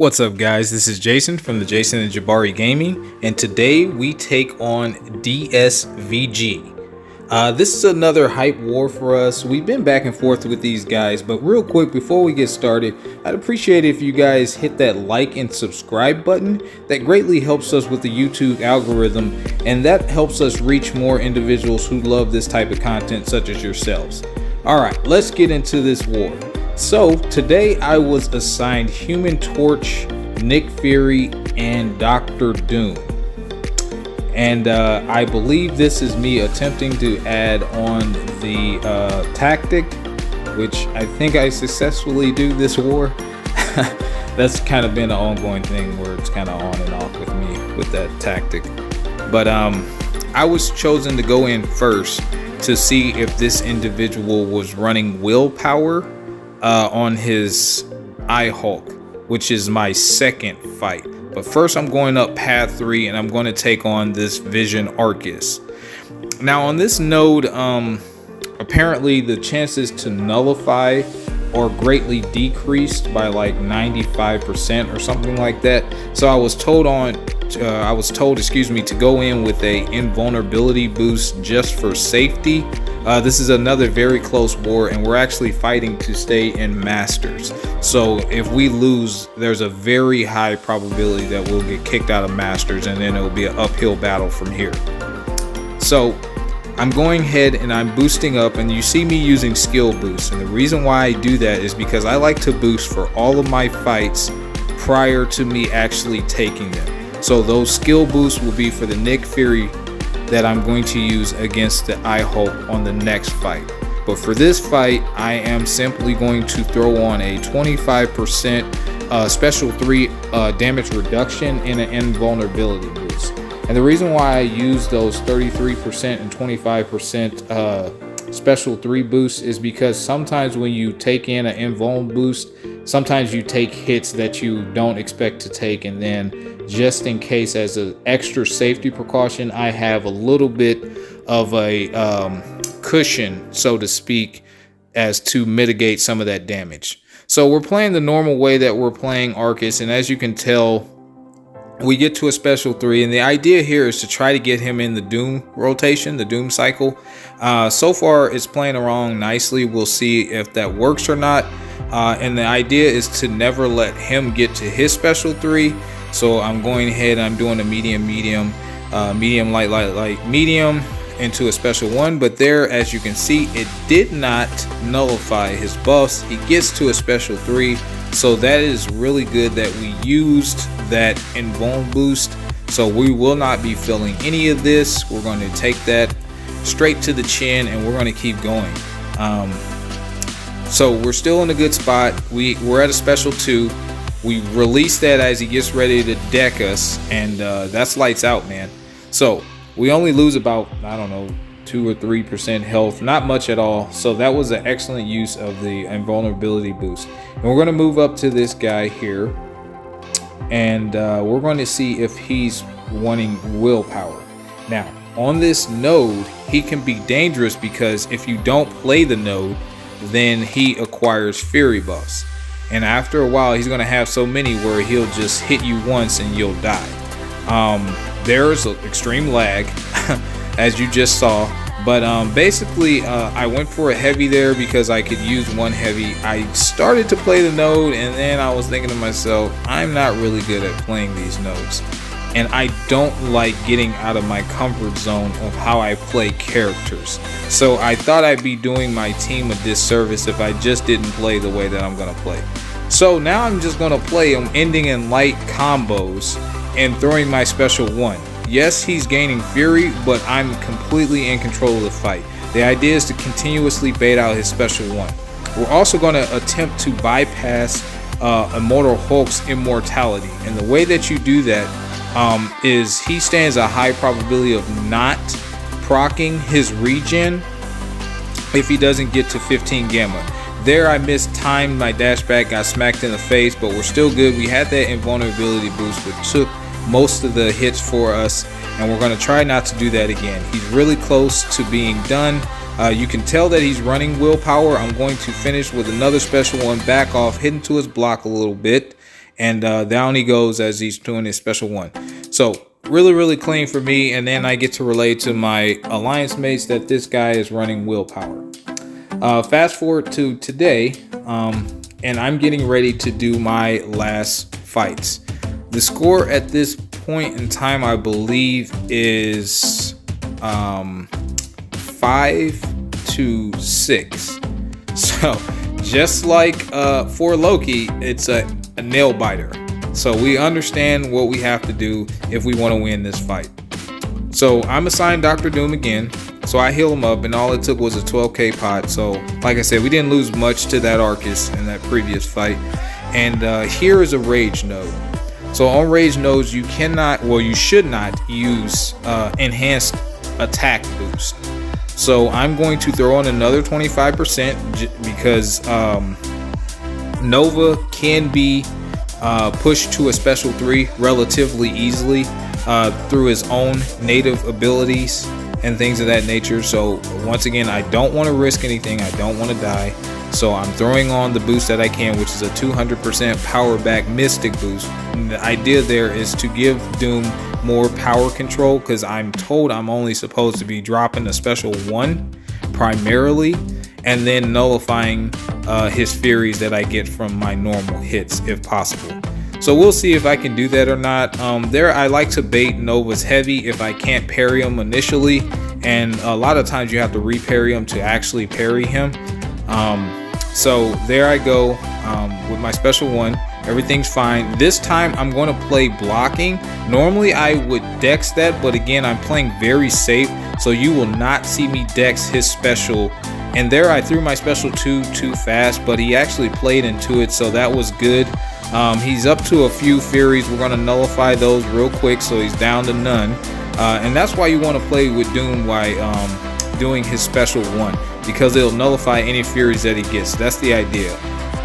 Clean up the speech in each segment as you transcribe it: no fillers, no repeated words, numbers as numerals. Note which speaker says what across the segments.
Speaker 1: What's up, guys? This is Jason from the Jason&Jabari Gaming, and today we take on DSVG. This is another hype war for us. We've been back and forth with these guys, but real quick before we get started, I'd appreciate it if you guys hit that like and subscribe button. That greatly helps us with the YouTube algorithm, and that helps us reach more individuals who love this type of content, such as yourselves. Alright, let's get into this war. So today I was assigned Human Torch, Nick Fury, and Dr. Doom. And I believe this is me attempting to add on the tactic, which I think I successfully do this war. That's kind of been an ongoing thing where it's kind of on and off with me with that tactic. But I was chosen to go in first to see if this individual was running willpower on his Hulk, which is my second fight. But first I'm going up path 3 and I'm going to take on this Vision Arcus. Now on this node, apparently the chances to nullify are greatly decreased by like 95% or something like that. So I was told to go in with a invulnerability boost just for safety. This is another very close war, and we're actually fighting to stay in Masters. So if we lose, there's a very high probability that we'll get kicked out of Masters, and then it will be an uphill battle from here. So I'm going ahead and I'm boosting up, and you see me using skill boosts. And the reason why I do that is because I like to boost for all of my fights prior to me actually taking them. So those skill boosts will be for the Nick Fury that I'm going to use against the Hulk on the next fight. But for this fight, I am simply going to throw on a 25% special 3 damage reduction and an invulnerability boost. And the reason why I use those 33% and 25% special 3 boosts is because sometimes when you take in an invuln boost, sometimes you take hits that you don't expect to take, and then just in case, as an extra safety precaution, I have a little bit of a cushion, so to speak, as to mitigate some of that damage. So we're playing the normal way that we're playing Arcus, and as you can tell, we get to a special 3, and the idea here is to try to get him in the Doom rotation, the Doom cycle. So far it's playing along nicely. We'll see if that works or not. And the idea is to never let him get to his special 3. So I'm going ahead and I'm doing a medium, light, medium into a special 1. But there, as you can see, it did not nullify his buffs. He gets to a special 3. So that is really good that we used that invuln boost. So we will not be feeling any of this. We're going to take that straight to the chin, and we're going to keep going. So we're still in a good spot. We're at a special 2. We release that as he gets ready to deck us, and that's lights out, man. So we only lose about, I don't know, 2 or 3% health, not much at all. So that was an excellent use of the invulnerability boost. And we're going to move up to this guy here, and we're going to see if he's wanting willpower. Now on this node, he can be dangerous because if you don't play the node, then he acquires fury buffs, and after a while he's going to have so many where he'll just hit you once and you'll die. There's an extreme lag as you just saw, but basically I went for a heavy there because I could use one heavy. I started to play the node, and then I was thinking to myself, I'm not really good at playing these nodes, and I don't like getting out of my comfort zone of how I play characters. So I thought I'd be doing my team a disservice if I just didn't play the way that I'm going to play. So now I'm just going to play him, ending in light combos and throwing my special 1. Yes, he's gaining fury, but I'm completely in control of the fight. The idea is to continuously bait out his special 1. We're also going to attempt to bypass Immortal Hulk's immortality, and the way that you do that is he stands a high probability of not proccing his regen if he doesn't get to 15 gamma. There I mistimed my dash back, got smacked in the face, but we're still good. We had that invulnerability boost, which took most of the hits for us, and we're going to try not to do that again. He's really close to being done. You can tell that he's running willpower. I'm going to finish with another special 1, back off, hit into his block a little bit, and down he goes as he's doing his special 1. So really clean for me. And then I get to relay to my alliance mates that this guy is running willpower. Fast forward to today, and I'm getting ready to do my last fights. The score at this point in time, I believe, is 5-6. So just like for Loki, it's a nail biter. So we understand what we have to do if we want to win this fight. So I'm assigned Dr. Doom again. So I heal him up, and all it took was a 12k pot. So like I said, we didn't lose much to that Arcus in that previous fight. And here is a rage node. So on rage nodes, you cannot, well, you should not use enhanced attack boost. So I'm going to throw on another 25% because Nova can be pushed to a special 3 relatively easily through his own native abilities and things of that nature. So once again, I don't want to risk anything. I don't want to die. So I'm throwing on the boost that I can, which is a 200% power back mystic boost. And the idea there is to give Doom more power control, because I'm told I'm only supposed to be dropping a special 1 primarily, and then nullifying his Furies that I get from my normal hits if possible. So we'll see if I can do that or not. There, I like to bait Nova's heavy if I can't parry him initially, and a lot of times you have to re-parry him to actually parry him. So there I go with my special 1. Everything's fine. This time I'm going to play blocking. Normally I would dex that, but again, I'm playing very safe, so you will not see me dex his special. And there I threw my special 2 too fast, but he actually played into it, so that was good. He's up to a few Furies. We're going to nullify those real quick, so he's down to none. And that's why you want to play with Doom while doing his special 1, because it'll nullify any Furies that he gets. That's the idea.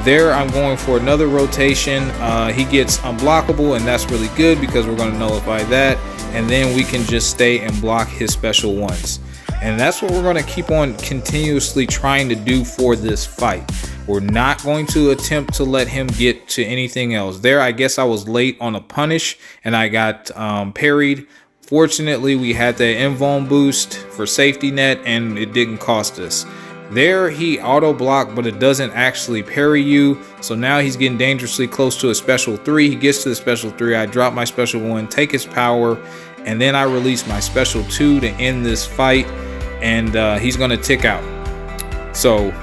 Speaker 1: There I'm going for another rotation. He gets unblockable, and that's really good because we're going to nullify that, and then we can just stay and block his special 1s. And that's what we're going to keep on continuously trying to do for this fight. We're not going to attempt to let him get to anything else. There, I guess I was late on a punish, and I got parried. Fortunately, we had that invuln boost for safety net, and it didn't cost us. There, he auto blocked, but it doesn't actually parry you. So now he's getting dangerously close to a special 3. He gets to the special 3. I drop my special 1, take his power, and then I release my special 2 to end this fight. And he's going to tick out. So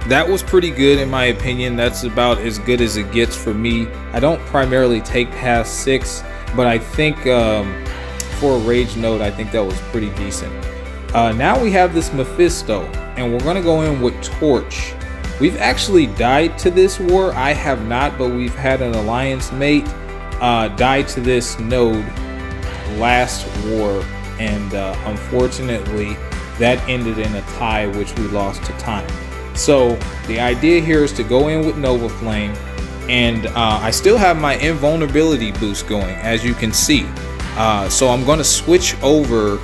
Speaker 1: that was pretty good in my opinion. That's about as good as it gets for me. I don't primarily take past 6, but I think for a rage node, I think that was pretty decent. Now we have this Mephisto, and we're going to go in with Torch. We've actually died to this war. I have not, but we've had an alliance mate die to this node last war, and unfortunately that ended in a tie, which we lost to time. So the idea here is to go in with Nova Flame, and I still have my invulnerability boost going, as you can see. So I'm going to switch over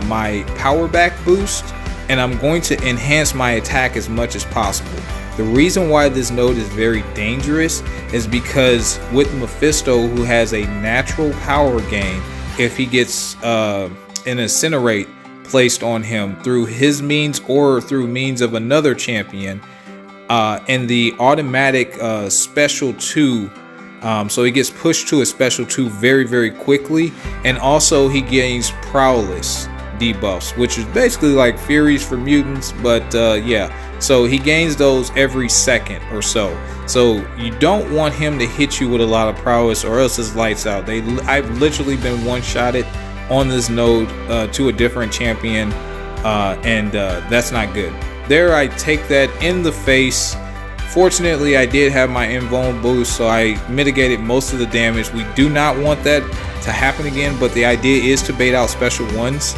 Speaker 1: my power back boost, and I'm going to enhance my attack as much as possible. The reason why this node is very dangerous is because with Mephisto, who has a natural power gain, if he gets an incinerate placed on him through his means or through means of another champion, and the automatic special 2, so he gets pushed to a special 2 very quickly, and also he gains prowess debuffs, which is basically like Furies for mutants, but yeah, so he gains those every second or so. So you don't want him to hit you with a lot of prowess, or else his lights out. I've literally been one-shotted on this node to a different champion, and that's not good. There, I take that in the face. Fortunately, I did have my invuln boost, so I mitigated most of the damage. We do not want that to happen again, but the idea is to bait out special 1s.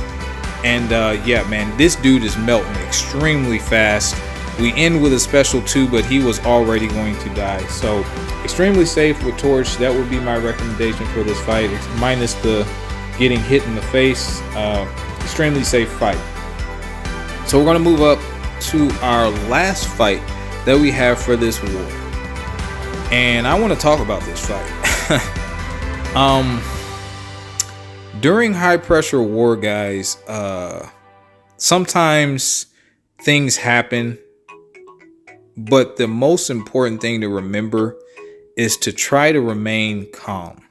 Speaker 1: And yeah, man, this dude is melting extremely fast. We end with a special 2, but he was already going to die. So extremely safe with Torch. That would be my recommendation for this fight. It's minus the getting hit in the face. Extremely safe fight. So we're going to move up to our last fight that we have for this war. and I want to talk about this fight. During high pressure war, guys, sometimes things happen, but the most important thing to remember is to try to remain calm.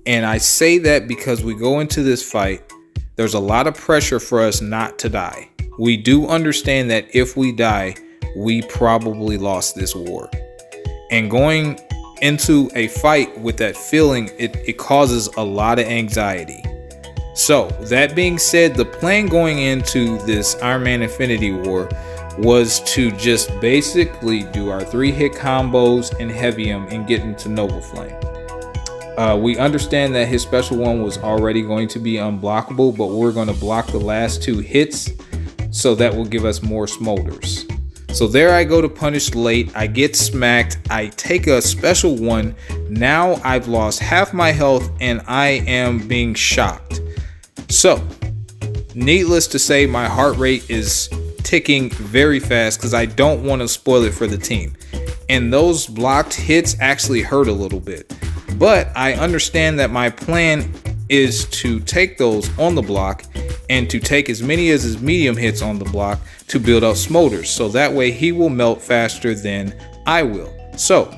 Speaker 1: And I say that because we go into this fight, there's a lot of pressure for us not to die. We do understand that if we die, we probably lost this war. And going into a fight with that feeling, it causes a lot of anxiety. So that being said, the plan going into this Iron Man Infinity War was to just basically do our 3-hit combos and heavy him and get into Nova Flame. We understand that his special one was already going to be unblockable, but we're going to block the last 2 hits, so that will give us more smolders. So there I go to punish late. I get smacked. I take a special one. Now I've lost half my health and I am being shocked. So needless to say, my heart rate is ticking very fast because I don't want to spoil it for the team. And those blocked hits actually hurt a little bit. But I understand that my plan is to take those on the block and to take as many as his medium hits on the block to build up smolders. So that way he will melt faster than I will. So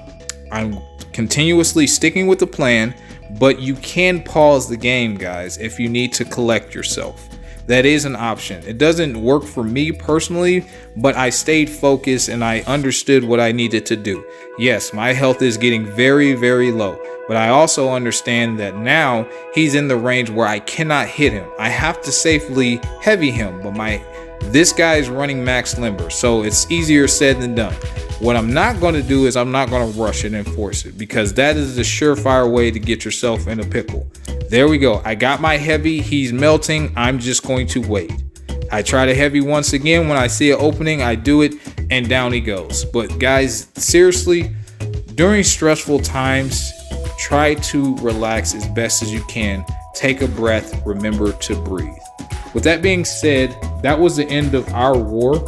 Speaker 1: I'm continuously sticking with the plan, but you can pause the game, guys, if you need to collect yourself. That is an option. It doesn't work for me personally, but I stayed focused and I understood what I needed to do. Yes, my health is getting very, very low, but I also understand that now he's in the range where I cannot hit him. I have to safely heavy him, but this guy is running max limber, so it's easier said than done. What I'm not going to do is I'm not going to rush it and force it, because that is the surefire way to get yourself in a pickle. There we go. I got my heavy. He's melting. I'm just going to wait. I try to heavy once again. When I see an opening, I do it, and down he goes. But guys, seriously, during stressful times, try to relax as best as you can. Take a breath. Remember to breathe. With that being said, that was the end of our war.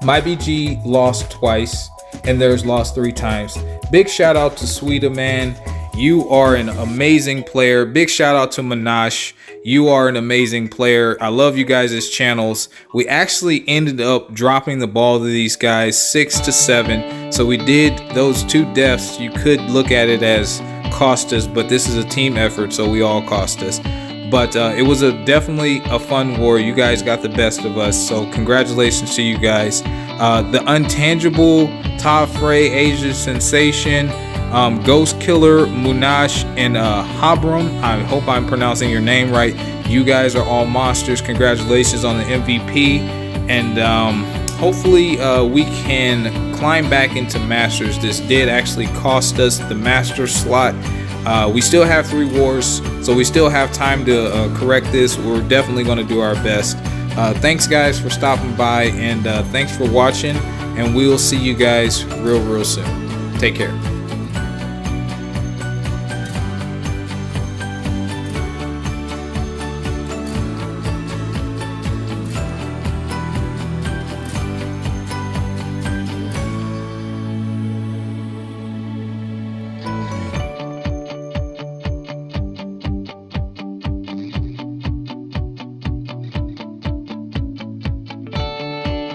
Speaker 1: My BG lost twice, and theirs lost 3 times. Big shout out to Sweeta, man. You are an amazing player. Big shout out to Minash. You are an amazing player. I love you guys' channels. We actually ended up dropping the ball to these guys 6-7. So we did those 2 deaths. You could look at it as cost us, but this is a team effort, so we all cost us. But it was definitely a fun war. You guys got the best of us, so congratulations to you guys. The Untangible, Todd Frey, Asia Sensation, Ghost Killer, Munash, and Habram. I hope I'm pronouncing your name right. You guys are all monsters. Congratulations on the MVP. And hopefully we can climb back into Masters. This did actually cost us the Master slot. We still have 3 wars, so we still have time to correct this. We're definitely going to do our best. Thanks guys for stopping by, and thanks for watching, and we will see you guys real soon. Take care.